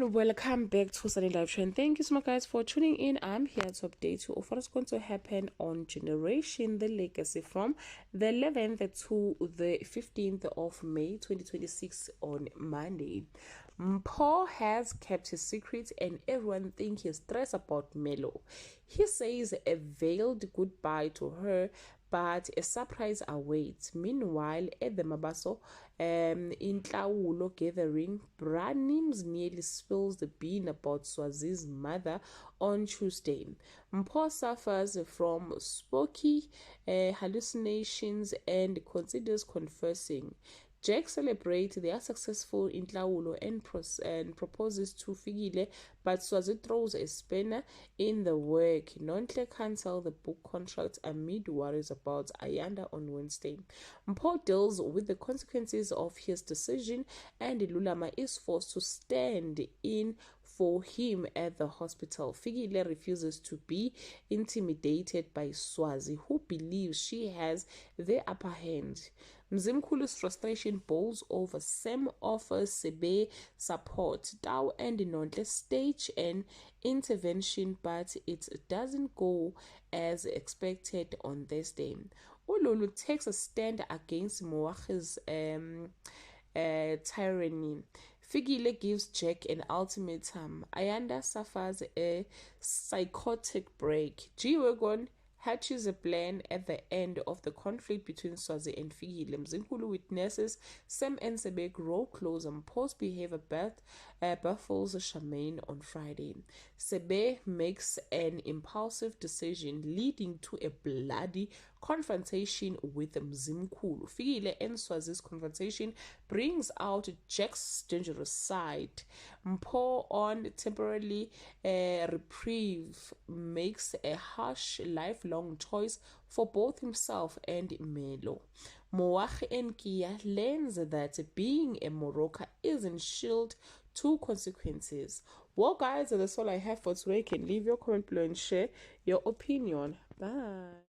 and welcome back to Sunny Live Trend. Thank you so much, guys, for tuning in. I'm here to update you of what's going to happen on Generation The Legacy from the 11th to the 15th of May 2026 on Monday. Paul has kept his secret and everyone thinks he's stressed about Melo. He says a veiled goodbye to her, but a surprise awaits. Meanwhile, at the Mabaso Intlawulo gathering, Branims nearly spills the bean about Swazi's mother on Tuesday. Mpho suffers from spooky hallucinations and considers confessing. Jack celebrates their successful Intlawulo and proposes to Fikile, but Swazi throws a spanner in the work. Nonhle cancels the book contract amid worries about Ayanda on Wednesday. Mpho deals with the consequences of his decision, and Lulama is forced to stand in for him at the hospital. Fikile refuses to be intimidated by Swazi, who believes she has the upper hand. Mzimkhulu's frustration boils over. Sam offers Sebe support. Tau and Nonhle stage an intervention, but it doesn't go as expected on Thursday. Ululu takes a stand against Moachi's tyranny. Fikile gives Jack an ultimatum. Ayanda suffers a psychotic break. G-Wagon hatches a plan at the end of the conflict between Swazi and Fikile. Mzimkhulu witnesses Sam and Sebe grow closer. Mpho's behavior baffles Charmaine on Friday. Sebe makes an impulsive decision, leading to a bloody confrontation with Mzimkhulu. Fikile and Swazi's confrontation brings out Jack's dangerous side. Mpho, on temporarily reprieve, makes a harsh lifelong choice for both himself and Melo. Moachi and Kia learns that being a Moroka isn't shielded to consequences. Well, guys, that's all I have for today. You can leave your comment below and share your opinion. Bye.